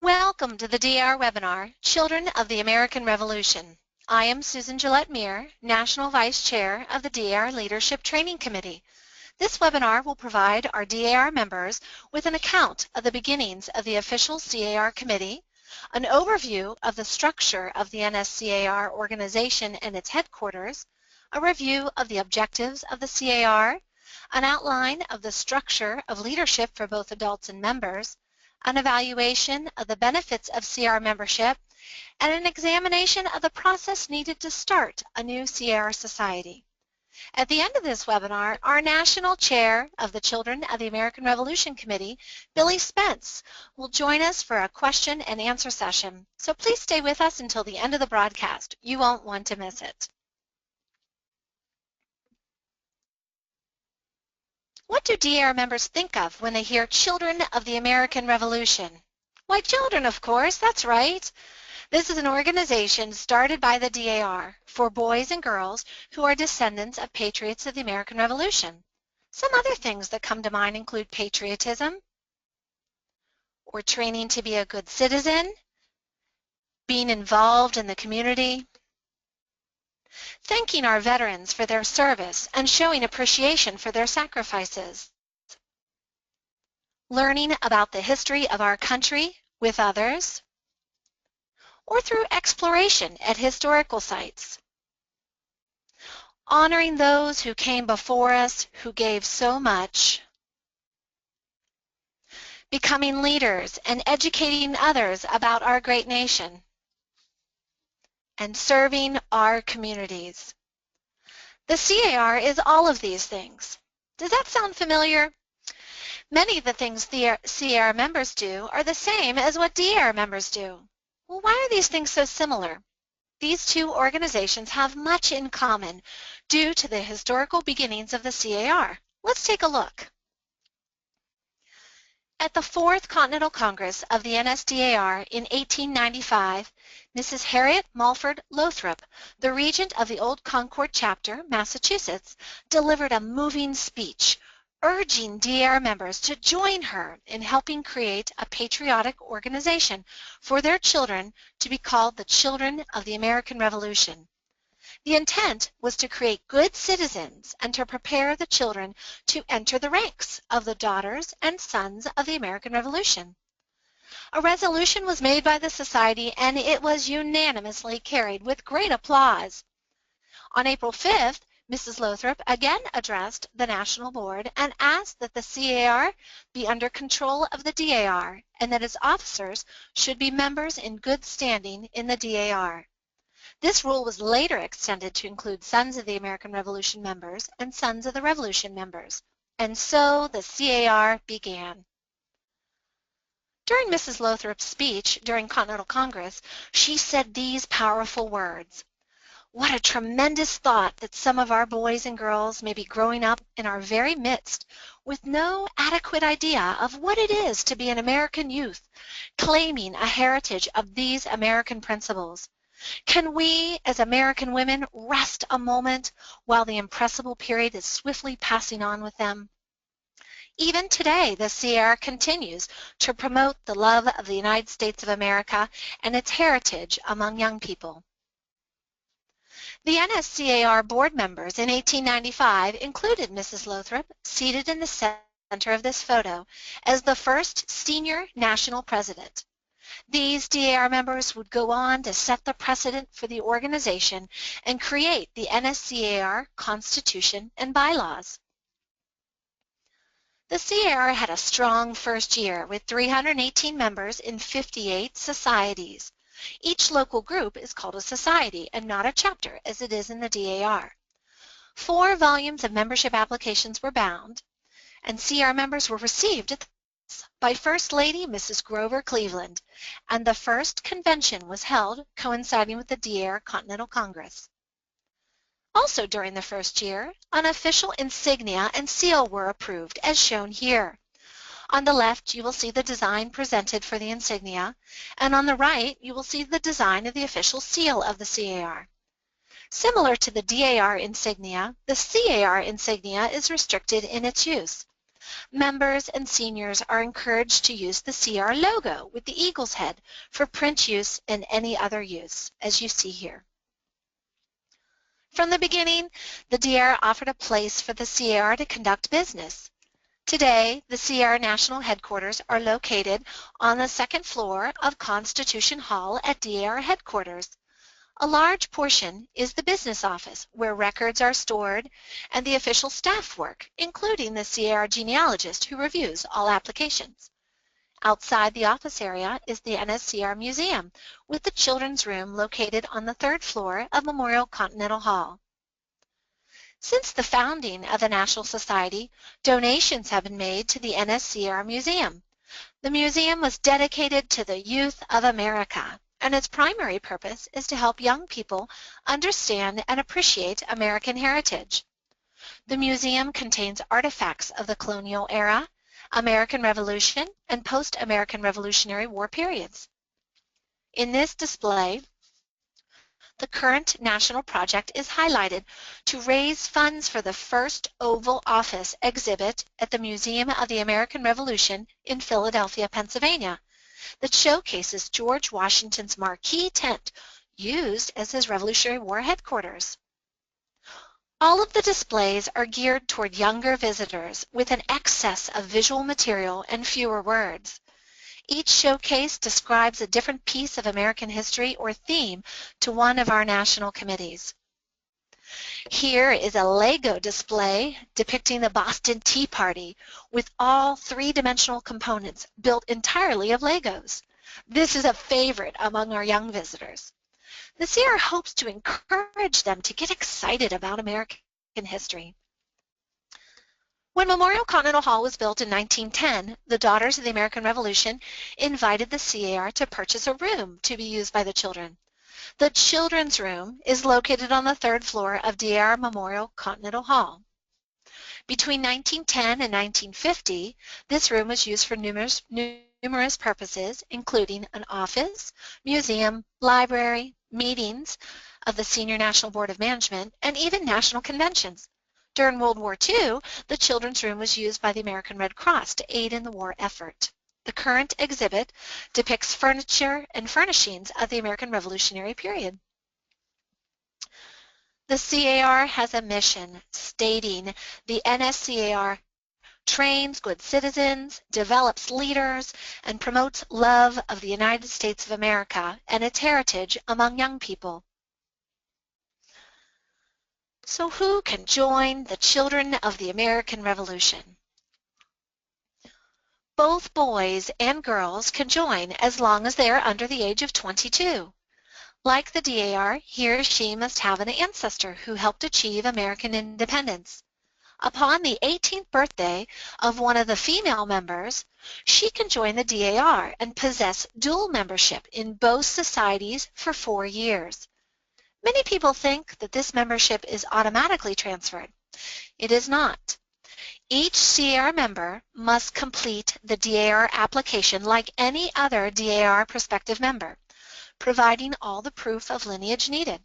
Welcome to the DAR webinar, Children of the American Revolution. I am Susan Gillette-Meir, National Vice Chair of the DAR Leadership Training Committee. This webinar will provide our DAR members with an account of the beginnings of the official CAR committee, an overview of the structure of the NSCAR organization and its headquarters, a review of the objectives of the CAR, an outline of the structure of leadership for both adults and members, an evaluation of the benefits of CR membership, and an examination of the process needed to start a new CR society. At the end of this webinar, our National Chair of the Children of the American Revolution Committee, Billy Spence, will join us for a question and answer session. So please stay with us until the end of the broadcast. You won't want to miss it. What do DAR members think of when they hear Children of the American Revolution? Why, children, of course, that's right. This is an organization started by the DAR for boys and girls who are descendants of patriots of the American Revolution. Some other things that come to mind include patriotism, or training to be a good citizen, being involved in the community, thanking our veterans for their service and showing appreciation for their sacrifices, learning about the history of our country with others, or through exploration at historical sites, honoring those who came before us who gave so much, becoming leaders and educating others about our great nation, and serving our communities. The CAR is all of these things. Does that sound familiar? Many of the things the CAR members do are the same as what DAR members do. Well, why are these things so similar? These two organizations have much in common due to the historical beginnings of the CAR. Let's take a look. At the Fourth Continental Congress of the NSDAR in 1895, Mrs. Harriet Mulford Lothrop, the regent of the Old Concord chapter, Massachusetts, delivered a moving speech urging DAR members to join her in helping create a patriotic organization for their children to be called the Children of the American Revolution. The intent was to create good citizens and to prepare the children to enter the ranks of the daughters and sons of the American Revolution. A resolution was made by the society and it was unanimously carried with great applause. On April 5th, Mrs. Lothrop again addressed the National Board and asked that the CAR be under control of the DAR and that its officers should be members in good standing in the DAR. This rule was later extended to include Sons of the American Revolution members and Sons of the Revolution members. And so the CAR began. During Mrs. Lothrop's speech during Continental Congress, she said these powerful words: "What a tremendous thought that some of our boys and girls may be growing up in our very midst with no adequate idea of what it is to be an American youth, claiming a heritage of these American principles. Can we, as American women, rest a moment while the impressible period is swiftly passing on with them?" Even today, the CAR continues to promote the love of the United States of America and its heritage among young people. The NSCAR board members in 1895 included Mrs. Lothrop, seated in the center of this photo, as the first senior national president. These DAR members would go on to set the precedent for the organization and create the NSCAR Constitution and bylaws. The CAR had a strong first year with 318 members in 58 societies. Each local group is called a society and not a chapter as it is in the DAR. 4 volumes of membership applications were bound, and CR members were received by First Lady Mrs. Grover Cleveland, and the first convention was held coinciding with the DAR Continental Congress. Also during the first year, an official insignia and seal were approved as shown here. On the left you will see the design presented for the insignia, and on the right you will see the design of the official seal of the CAR. Similar to the DAR insignia, the CAR insignia is restricted in its use. Members and seniors are encouraged to use the CR logo with the eagle's head for print use and any other use, as you see here. From the beginning, the DAR offered a place for the CAR to conduct business. Today, the CR National Headquarters are located on the second floor of Constitution Hall at DAR headquarters. A large portion is the business office, where records are stored, and the official staff work, including the CAR genealogist who reviews all applications. Outside the office area is the NSCR Museum, with the children's room located on the third floor of Memorial Continental Hall. Since the founding of the National Society, donations have been made to the NSCR Museum. The museum was dedicated to the youth of America, and its primary purpose is to help young people understand and appreciate American heritage. The museum contains artifacts of the colonial era, American Revolution, and post-American Revolutionary War periods. In this display, the current national project is highlighted to raise funds for the first Oval Office exhibit at the Museum of the American Revolution in Philadelphia, Pennsylvania, that showcases George Washington's marquee tent used as his Revolutionary War headquarters. All of the displays are geared toward younger visitors with an excess of visual material and fewer words. Each showcase describes a different piece of American history or theme to one of our national committees. Here is a Lego display depicting the Boston Tea Party with all three-dimensional components built entirely of Legos. This is a favorite among our young visitors. The CR hopes to encourage them to get excited about American history. When Memorial Continental Hall was built in 1910, the Daughters of the American Revolution invited the CAR to purchase a room to be used by the children. The children's room is located on the third floor of DAR Memorial Continental Hall. Between 1910 and 1950, this room was used for numerous purposes, including an office, museum, library, meetings of the Senior National Board of Management, and even national conventions. During World War II, the children's room was used by the American Red Cross to aid in the war effort. The current exhibit depicts furniture and furnishings of the American Revolutionary period. The CAR has a mission stating the NSCAR trains good citizens, develops leaders, and promotes love of the United States of America and its heritage among young people. So who can join the Children of the American Revolution? Both boys and girls can join as long as they are under the age of 22. Like the DAR, he or she must have an ancestor who helped achieve American independence. Upon the 18th birthday of one of the female members, she can join the DAR and possess dual membership in both societies for 4 years. Many people think that this membership is automatically transferred. It is not. Each CAR member must complete the DAR application like any other DAR prospective member, providing all the proof of lineage needed.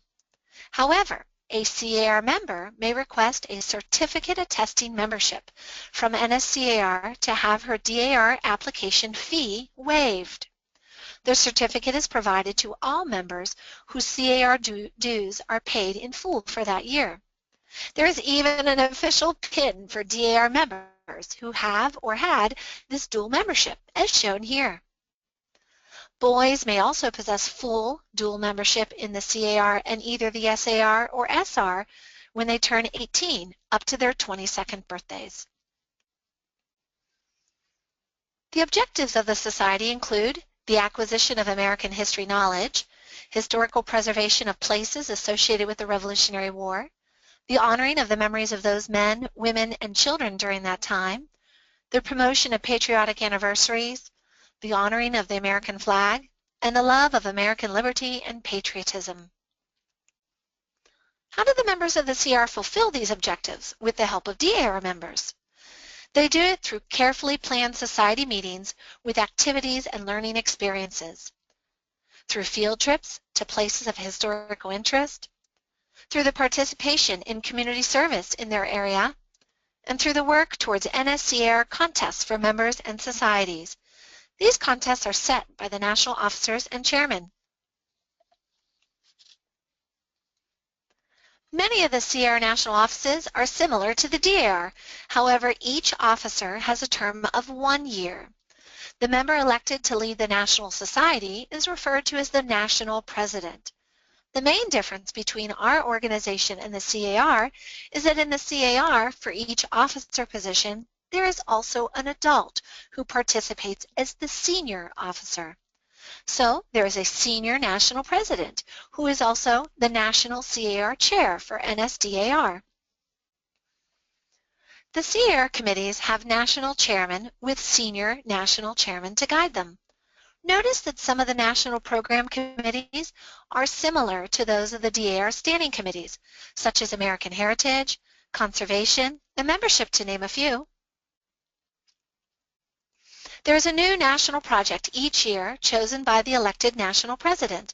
However, a CAR member may request a certificate attesting membership from NSCAR to have her DAR application fee waived. The certificate is provided to all members whose CAR dues are paid in full for that year. There is even an official pin for DAR members who have or had this dual membership, as shown here. Boys may also possess full dual membership in the CAR and either the SAR or SR when they turn 18 up to their 22nd birthdays. The objectives of the Society include the acquisition of American history knowledge, historical preservation of places associated with the Revolutionary War, the honoring of the memories of those men, women, and children during that time, the promotion of patriotic anniversaries, the honoring of the American flag, and the love of American liberty and patriotism. How do the members of the CR fulfill these objectives with the help of DAR members? They do it through carefully planned society meetings with activities and learning experiences, through field trips to places of historical interest, through the participation in community service in their area, and through the work towards NSCAR contests for members and societies. These contests are set by the national officers and chairmen. Many of the CAR national offices are similar to the DAR. However, each officer has a term of 1 year. The member elected to lead the National Society is referred to as the National President. The main difference between our organization and the CAR is that in the CAR, for each officer position, there is also an adult who participates as the senior officer. So there is a senior national president who is also the national CAR chair for NSDAR. The CAR committees have national chairmen with senior national chairmen to guide them. Notice that some of the national program committees are similar to those of the DAR standing committees, such as American Heritage, Conservation, and Membership, to name a few. There is a new national project each year chosen by the elected national president.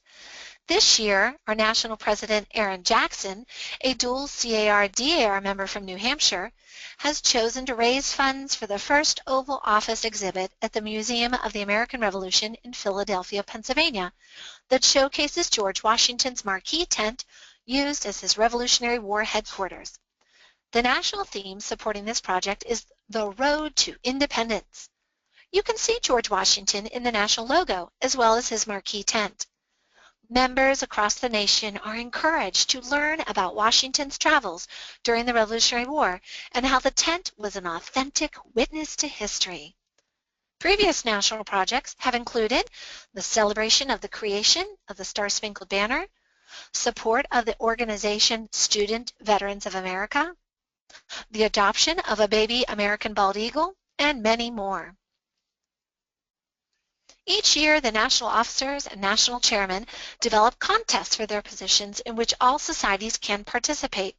This year, our national president, Aaron Jackson, a dual CAR-DAR member from New Hampshire, has chosen to raise funds for the first Oval Office exhibit at the Museum of the American Revolution in Philadelphia, Pennsylvania, that showcases George Washington's marquee tent used as his Revolutionary War headquarters. The national theme supporting this project is The Road to Independence. You can see George Washington in the national logo, as well as his marquee tent. Members across the nation are encouraged to learn about Washington's travels during the Revolutionary War and how the tent was an authentic witness to history. Previous national projects have included the celebration of the creation of the Star-Spangled Banner, support of the organization Student Veterans of America, the adoption of a baby American bald eagle, and many more. Each year, the national officers and national chairmen develop contests for their positions in which all societies can participate.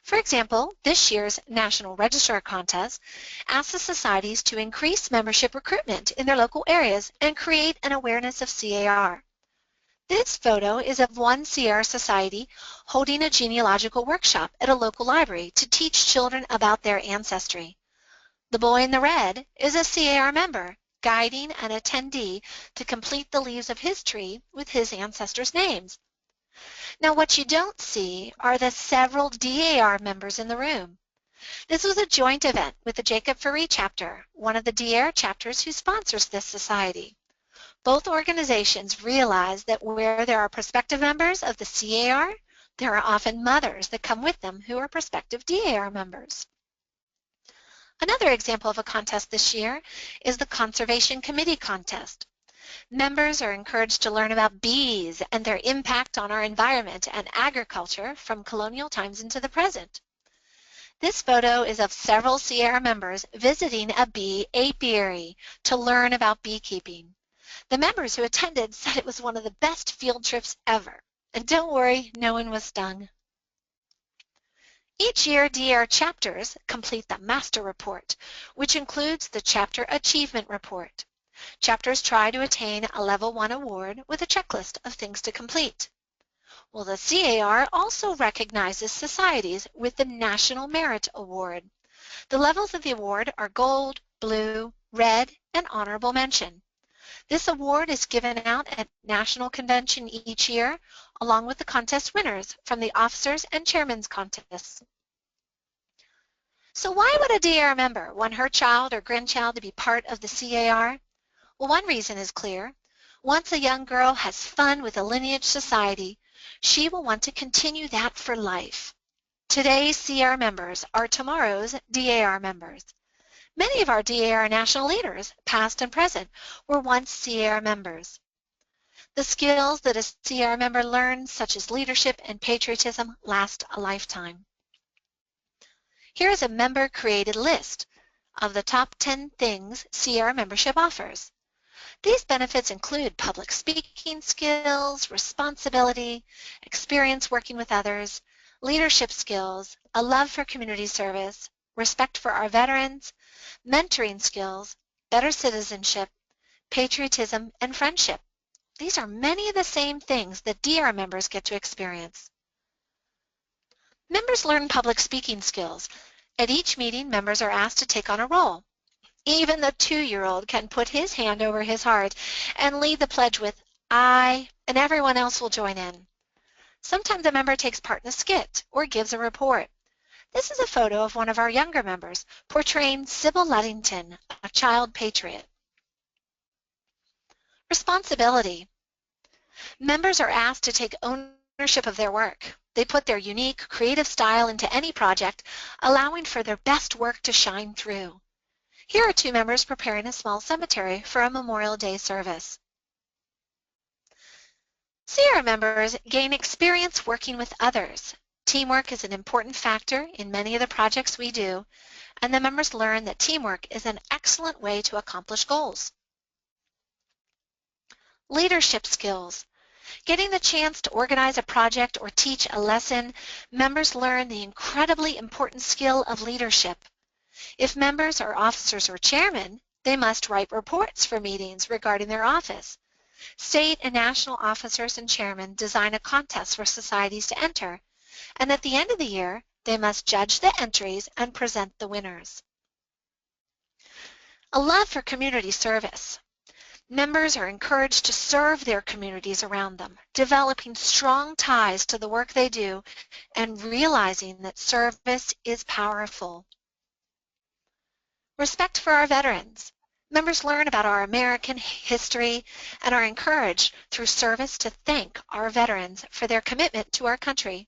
For example, this year's National Registrar Contest asks the societies to increase membership recruitment in their local areas and create an awareness of CAR. This photo is of one CAR society holding a genealogical workshop at a local library to teach children about their ancestry. The boy in the red is a CAR member, guiding an attendee to complete the leaves of his tree with his ancestors' names. Now, what you don't see are the several DAR members in the room. This was a joint event with the Jacob Fareed chapter, one of the DAR chapters who sponsors this society. Both organizations realize that where there are prospective members of the CAR, there are often mothers that come with them who are prospective DAR members. Another example of a contest this year is the Conservation Committee contest. Members are encouraged to learn about bees and their impact on our environment and agriculture from colonial times into the present. This photo is of several CAR members visiting a bee apiary to learn about beekeeping. The members who attended said it was one of the best field trips ever. And don't worry, no one was stung. Each year, DAR chapters complete the Master Report, which includes the Chapter Achievement Report. Chapters try to attain a Level 1 award with a checklist of things to complete. Well, the CAR also recognizes societies with the National Merit Award. The levels of the award are Gold, Blue, Red, and Honorable Mention. This award is given out at National Convention each year, along with the contest winners from the Officers and Chairmen's Contests. So why would a DAR member want her child or grandchild to be part of the CAR? Well, one reason is clear. Once a young girl has fun with a lineage society, she will want to continue that for life. Today's CAR members are tomorrow's DAR members. Many of our DAR national leaders, past and present, were once CAR members. The skills that a CAR member learns, such as leadership and patriotism, last a lifetime. Here is a member-created list of the top 10 things CAR membership offers. These benefits include public speaking skills, responsibility, experience working with others, leadership skills, a love for community service, respect for our veterans, mentoring skills, better citizenship, patriotism, and friendship. These are many of the same things that DAR members get to experience. Members learn public speaking skills. At each meeting, members are asked to take on a role. Even the 2-year-old can put his hand over his heart and lead the pledge with, "I," and everyone else will join in. Sometimes a member takes part in a skit or gives a report. This is a photo of one of our younger members portraying Sybil Luddington, a child patriot. Responsibility. Members are asked to take ownership of their work. They put their unique, creative style into any project, allowing for their best work to shine through. Here are 2 members preparing a small cemetery for a Memorial Day service. Sierra members gain experience working with others. Teamwork is an important factor in many of the projects we do, and the members learn that teamwork is an excellent way to accomplish goals. Leadership skills. Getting the chance to organize a project or teach a lesson, members learn the incredibly important skill of leadership. If members are officers or chairmen, they must write reports for meetings regarding their office. State and national officers and chairmen design a contest for societies to enter, and at the end of the year, they must judge the entries and present the winners. A love for community service. Members are encouraged to serve their communities around them, developing strong ties to the work they do and realizing that service is powerful. Respect for our veterans. Members learn about our American history and are encouraged through service to thank our veterans for their commitment to our country.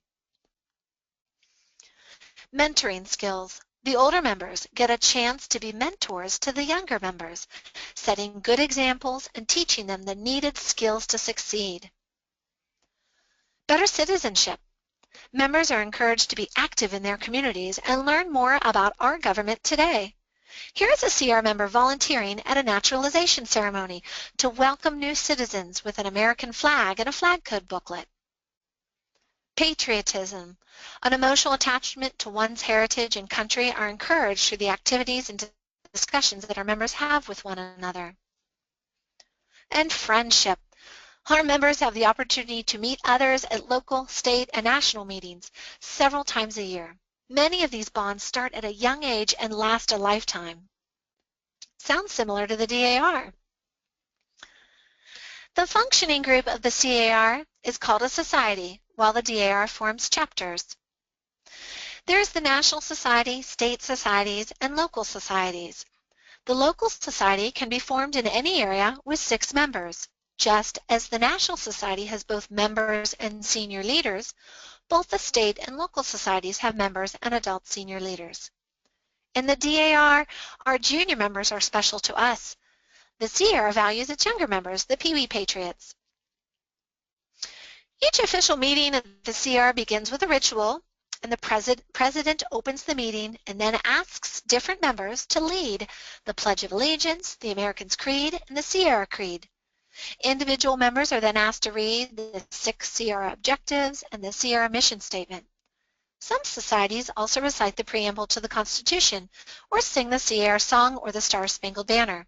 Mentoring skills. The older members get a chance to be mentors to the younger members, setting good examples and teaching them the needed skills to succeed. Better citizenship. Members are encouraged to be active in their communities and learn more about our government today. Here is a CR member volunteering at a naturalization ceremony to welcome new citizens with an American flag and a flag code booklet. Patriotism. An emotional attachment to one's heritage and country are encouraged through the activities and discussions that our members have with one another. And friendship. Our members have the opportunity to meet others at local, state, and national meetings several times a year. Many of these bonds start at a young age and last a lifetime. Sounds similar to the DAR. The functioning group of the CAR is called a society, while the DAR forms chapters. There is the National Society, state societies, and local societies. The local society can be formed in any area with 6 members. Just as the National Society has both members and senior leaders, both the state and local societies have members and adult senior leaders. In the DAR, our junior members are special to us. The CR values its younger members, the Pee Wee Patriots. Each official meeting of the CR begins with a ritual, and the president opens the meeting and then asks different members to lead the Pledge of Allegiance, the American's Creed, and the Sierra Creed. Individual members are then asked to read the 6 Sierra objectives and the Sierra mission statement. Some societies also recite the preamble to the Constitution or sing the Sierra song or the Star-Spangled Banner.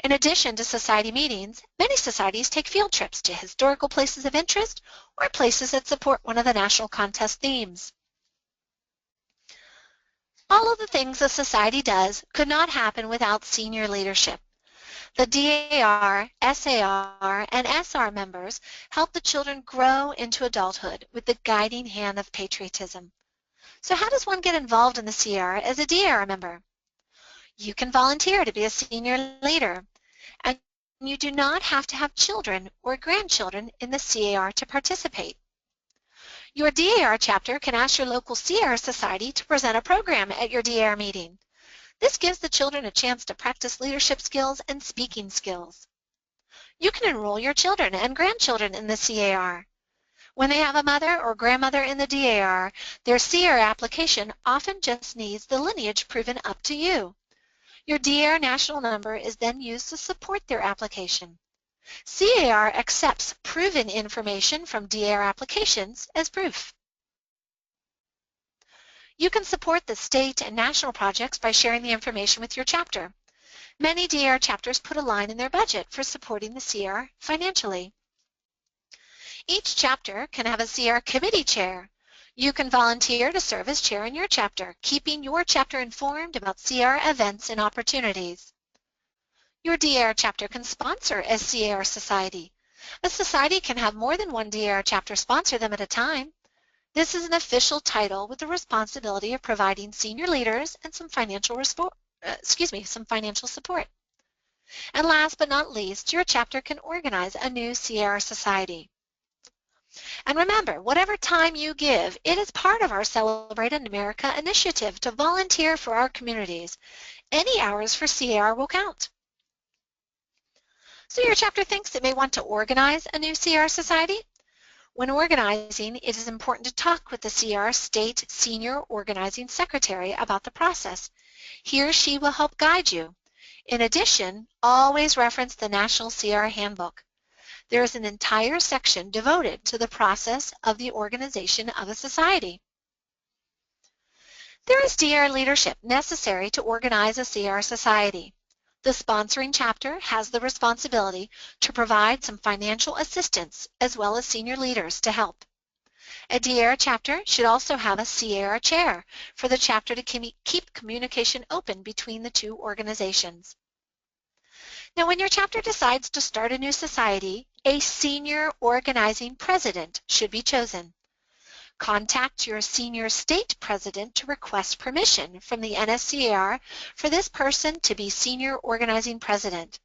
In addition to society meetings, many societies take field trips to historical places of interest or places that support one of the national contest themes. All of the things a society does could not happen without senior leadership. The DAR, SAR, and SR members help the children grow into adulthood with the guiding hand of patriotism. So how does one get involved in the CR as a DAR member? You can volunteer to be a senior leader, and you do not have to have children or grandchildren in the CAR to participate. Your DAR chapter can ask your local CR society to present a program at your DAR meeting. This gives the children a chance to practice leadership skills and speaking skills. You can enroll your children and grandchildren in the CAR. When they have a mother or grandmother in the DAR, their CR application often just needs the lineage proven up to you. Your DAR national number is then used to support their application. CAR accepts proven information from DAR applications as proof. You can support the state and national projects by sharing the information with your chapter. Many DAR chapters put a line in their budget for supporting the CR financially. Each chapter can have a CR committee chair. You can volunteer to serve as chair in your chapter, keeping your chapter informed about CAR events and opportunities. Your DAR chapter can sponsor a CAR society. A society can have more than one DAR chapter sponsor them at a time. This is an official title with the responsibility of providing senior leaders and some financial support. And last but not least, your chapter can organize a new CAR society. And remember, whatever time you give, it is part of our Celebrate in America initiative to volunteer for our communities. Any hours for CAR will count. So your chapter thinks it may want to organize a new CAR society. When organizing, it is important to talk with the CAR State Senior Organizing Secretary about the process. He or she will help guide you. In addition, always reference the National CAR Handbook. There is an entire section devoted to the process of the organization of a society. There is DAR leadership necessary to organize a CAR society. The sponsoring chapter has the responsibility to provide some financial assistance as well as senior leaders to help. A DAR chapter should also have a CAR chair for the chapter to keep communication open between the two organizations. Now, when your chapter decides to start a new society, a senior organizing president should be chosen. Contact your senior state president to request permission from the NSCAR for this person to be senior organizing president.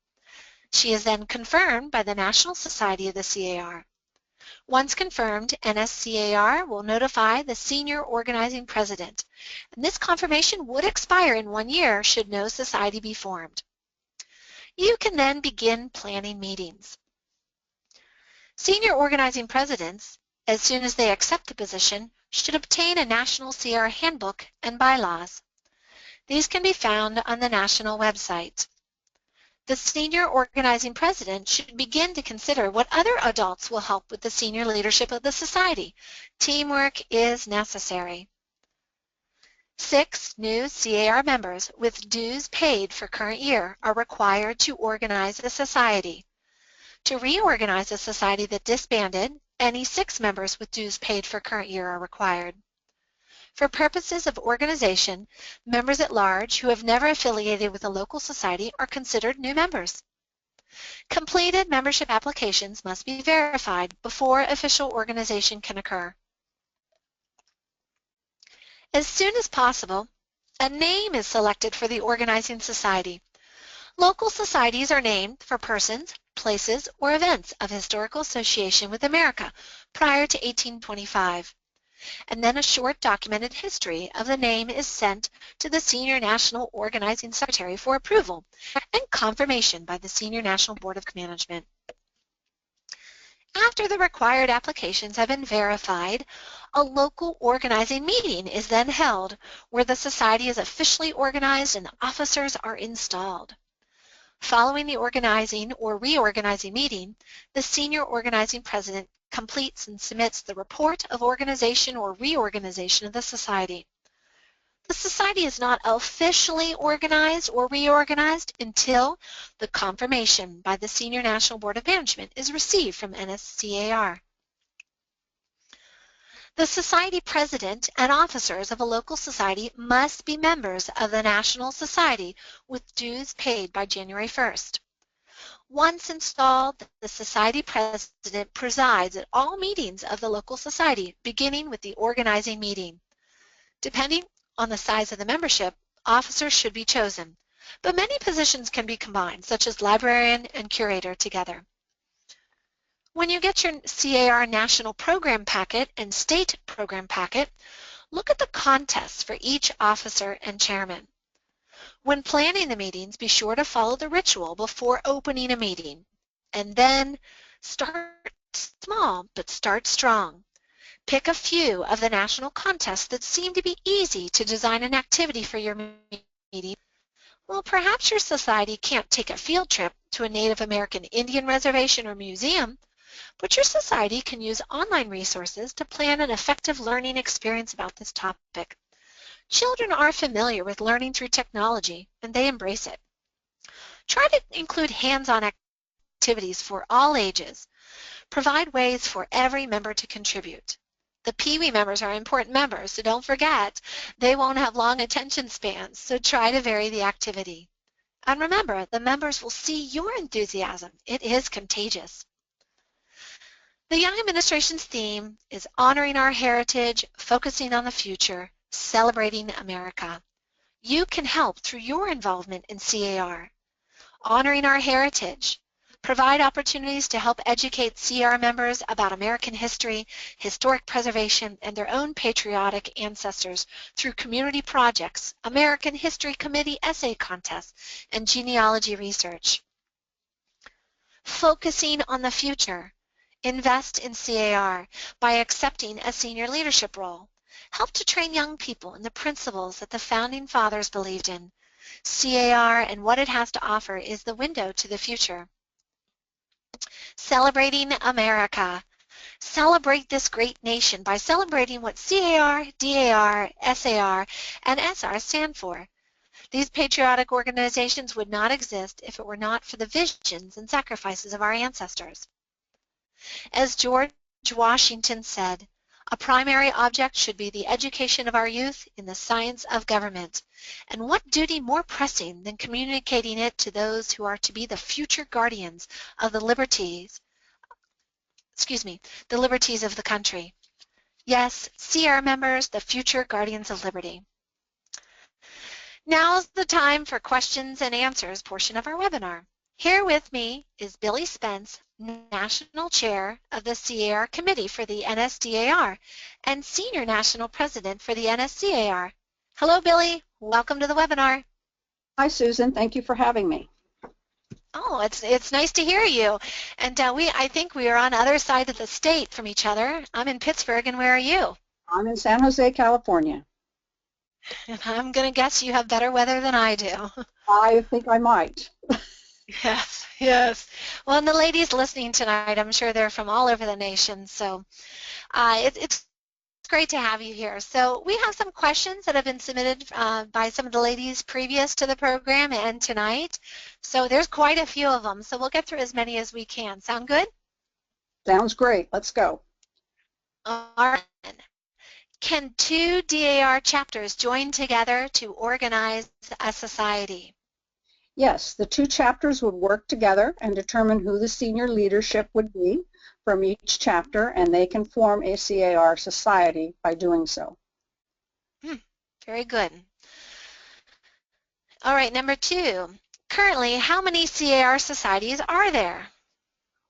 She is then confirmed by the National Society of the CAR. Once confirmed, NSCAR will notify the senior organizing president, and this confirmation would expire in 1 year should no society be formed. You can then begin planning meetings. Senior organizing presidents, as soon as they accept the position, should obtain a National CAR Handbook and bylaws. These can be found on the national website. The senior organizing president should begin to consider what other adults will help with the senior leadership of the society. Teamwork is necessary. 6 new CAR members with dues paid for current year are required to organize a society. To reorganize a society that disbanded, any 6 members with dues paid for current year are required. For purposes of organization, members at large who have never affiliated with a local society are considered new members. Completed membership applications must be verified before official organization can occur. As soon as possible, a name is selected for the organizing society. Local societies are named for persons, places, or events of historical association with America prior to 1825. And then a short documented history of the name is sent to the Senior National Organizing Secretary for approval and confirmation by the Senior National Board of Management. After the required applications have been verified, a local organizing meeting is then held where the society is officially organized and the officers are installed. Following the organizing or reorganizing meeting, the senior organizing president completes and submits the report of organization or reorganization of the society. The society is not officially organized or reorganized until the confirmation by the Senior National Board of Management is received from NSCAR. The society president and officers of a local society must be members of the National Society with dues paid by January 1st. Once installed, the society president presides at all meetings of the local society, beginning with the organizing meeting. Depending on the size of the membership, officers should be chosen, but many positions can be combined, such as librarian and curator together. When you get your CAR National Program Packet and State Program Packet, look at the contests for each officer and chairman. When planning the meetings, be sure to follow the ritual before opening a meeting, and then start small but start strong. Pick a few of the national contests that seem to be easy to design an activity for your meeting. Well, perhaps your society can't take a field trip to a Native American Indian reservation or museum, but your society can use online resources to plan an effective learning experience about this topic. Children are familiar with learning through technology, and they embrace it. Try to include hands-on activities for all ages. Provide ways for every member to contribute. The Pee Wee members are important members, so don't forget, they won't have long attention spans, so try to vary the activity. And remember, the members will see your enthusiasm. It is contagious. The Young Administration's theme is honoring our heritage, focusing on the future, celebrating America. You can help through your involvement in CAR. Honoring our heritage. Provide opportunities to help educate CR members about American history, historic preservation, and their own patriotic ancestors through community projects, American History Committee essay contests, and genealogy research. Focusing on the future. Invest in CAR by accepting a senior leadership role. Help to train young people in the principles that the Founding Fathers believed in. CAR and what it has to offer is the window to the future. Celebrating America. Celebrate this great nation by celebrating what CAR, DAR, SAR, and SR stand for. These patriotic organizations would not exist if it were not for the visions and sacrifices of our ancestors. As George Washington said, a primary object should be the education of our youth in the science of government. And what duty more pressing than communicating it to those who are to be the future guardians of the liberties of the country. Yes, CR members, the future guardians of liberty. Now's the time for questions and answers portion of our webinar. Here with me is Billy Spence, National Chair of the CAR Committee for the NSDAR and Senior National President for the NSCAR. Hello, Billy. Welcome to the webinar. Hi, Susan. Thank you for having me. Oh, it's nice to hear you. And I think we are on the other side of the state from each other. I'm in Pittsburgh, and where are you? I'm in San Jose, California. And I'm going to guess you have better weather than I do. I think I might. Yes, yes. Well, and the ladies listening tonight, I'm sure they're from all over the nation, so it's great to have you here. So we have some questions that have been submitted by some of the ladies previous to the program and tonight. So there's quite a few of them, so we'll get through as many as we can. Sound good? Sounds great. Let's go. All right. Can two DAR chapters join together to organize a society? Yes, the two chapters would work together and determine who the senior leadership would be from each chapter, and they can form a CAR society by doing so. Very good. All right, number 2. Currently, how many CAR societies are there?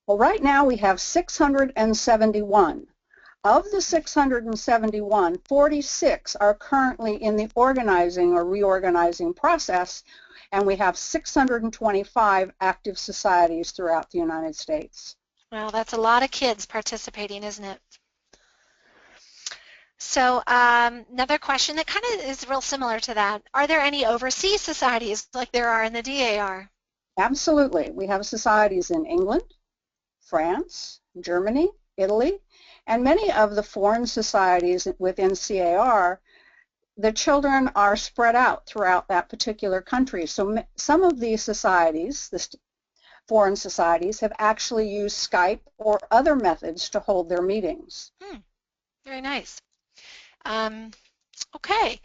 Well, right now we have 671. Of the 671, 46 are currently in the organizing or reorganizing process, and we have 625 active societies throughout the United States. Well, that's a lot of kids participating, isn't it? So another question that kind of is real similar to that. Are there any overseas societies like there are in the DAR? Absolutely. We have societies in England, France, Germany, Italy, and many of the foreign societies within CAR, the children are spread out throughout that particular country. So some of these societies, the foreign societies, have actually used Skype or other methods to hold their meetings. Very nice. Okay.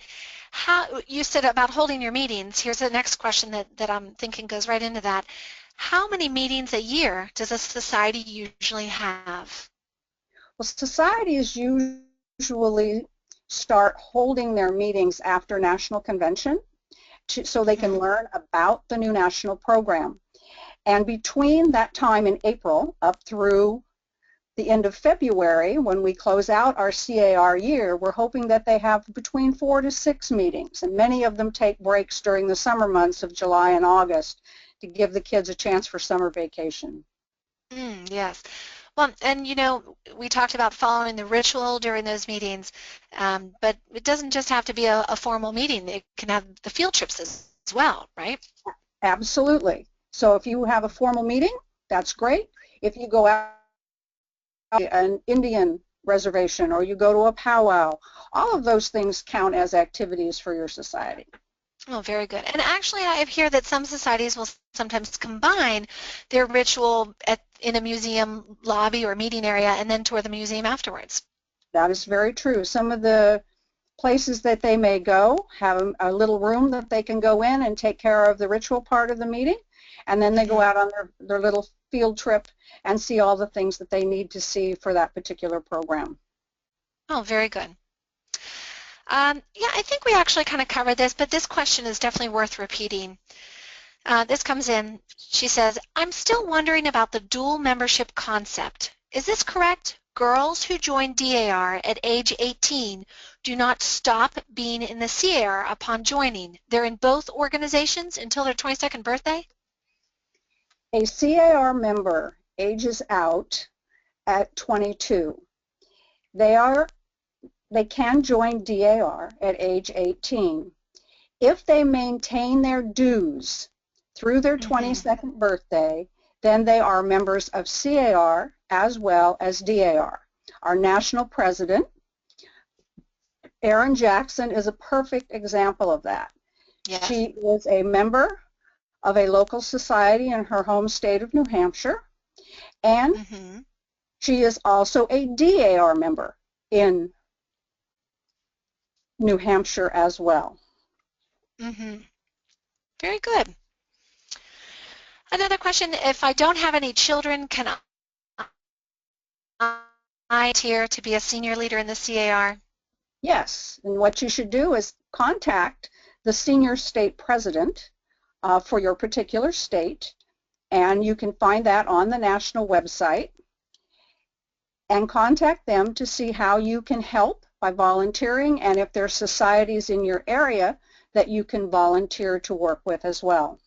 You said about holding your meetings. Here's the next question that I'm thinking goes right into that. How many meetings a year does a society usually have? Well, societies usually start holding their meetings after National Convention so they can learn about the new national program. And between that time in April up through the end of February, when we close out our CAR year, we're hoping that they have between 4 to 6 meetings, and many of them take breaks during the summer months of July and August to give the kids a chance for summer vacation. Yes. Well, and you know, we talked about following the ritual during those meetings, but it doesn't just have to be a formal meeting. It can have the field trips as well, right? Absolutely. So if you have a formal meeting, that's great. If you go out an Indian reservation or you go to a powwow, all of those things count as activities for your society. Oh, very good. And actually, I hear that some societies will sometimes combine their ritual in a museum lobby or meeting area and then tour the museum afterwards. That is very true. Some of the places that they may go have a little room that they can go in and take care of the ritual part of the meeting, and then they go out on their little field trip and see all the things that they need to see for that particular program. Oh, very good. Yeah, I think we actually kind of covered this, but this question is definitely worth repeating. This comes in. She says, I'm still wondering about the dual membership concept. Is this correct? Girls who join DAR at age 18 do not stop being in the CAR upon joining. They're in both organizations until their 22nd birthday? A CAR member ages out at 22. They can join DAR at age 18. If they maintain their dues through their 22nd birthday, then they are members of CAR as well as DAR. Our national president, Erin Jackson, is a perfect example of that. Yes. She is a member of a local society in her home state of New Hampshire, and she is also a DAR member in New Hampshire as well. Very good. Another question, if I don't have any children, can I volunteer to be a senior leader in the CAR? Yes, and what you should do is contact the senior state president for your particular state, and you can find that on the national website, and contact them to see how you can help by volunteering, and if there are societies in your area that you can volunteer to work with as well.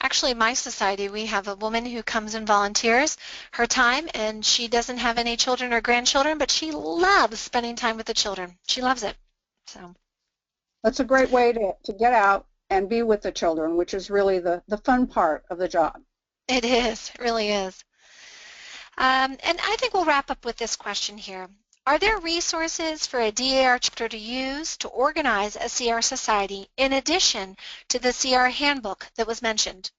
Actually, my society, we have a woman who comes and volunteers her time, and she doesn't have any children or grandchildren, but she loves spending time with the children. She loves it. So that's a great way to get out and be with the children, which is really the fun part of the job. It is. It really is. And I think we'll wrap up with this question here. Are there resources for a DAR chapter to use to organize a CR society in addition to the CR handbook that was mentioned?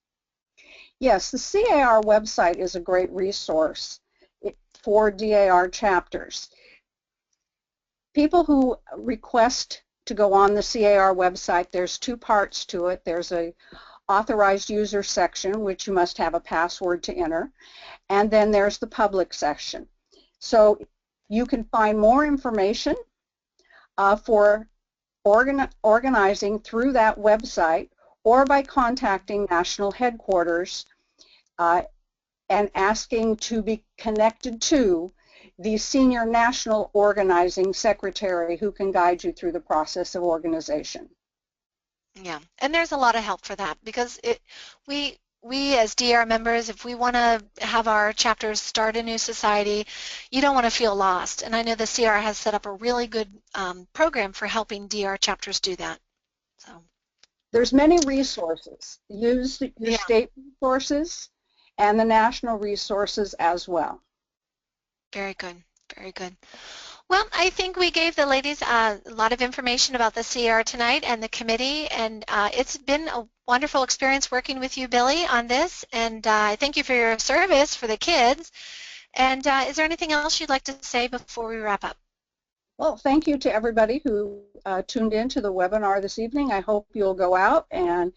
Yes, the CAR website is a great resource for DAR chapters. People who request to go on the CAR website, there's two parts to it. There's a authorized user section, which you must have a password to enter, and then there's the public section. So you can find more information for organizing through that website, or by contacting national headquarters and asking to be connected to the senior national organizing secretary who can guide you through the process of organization. Yeah, and there's a lot of help for that, because we as DAR members, if we want to have our chapters start a new society, you don't want to feel lost. And I know the CR has set up a really good program for helping DAR chapters do that. So there's many resources. Use your state resources and the national resources as well. Very good. Very good. Well, I think we gave the ladies a lot of information about the CR tonight and the committee, and it's been a wonderful experience working with you, Billy, on this, and I thank you for your service for the kids. And is there anything else you'd like to say before we wrap up? Well, thank you to everybody who tuned in to the webinar this evening. I hope you'll go out and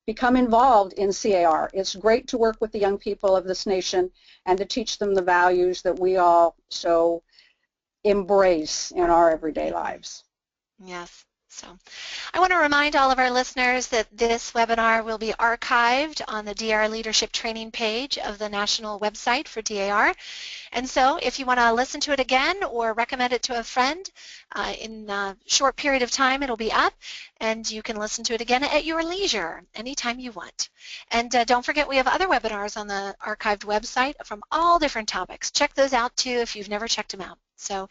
become involved in CAR. It's great to work with the young people of this nation and to teach them the values that we all so embrace in our everyday lives. Yes. So I want to remind all of our listeners that this webinar will be archived on the DAR Leadership Training page of the national website for DAR. And so if you want to listen to it again or recommend it to a friend, in a short period of time it'll be up, and you can listen to it again at your leisure anytime you want. And don't forget, we have other webinars on the archived website from all different topics. Check those out too if you've never checked them out. So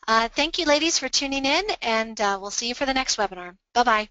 thank you, ladies, for tuning in, and we'll see you for the next webinar. Bye-bye.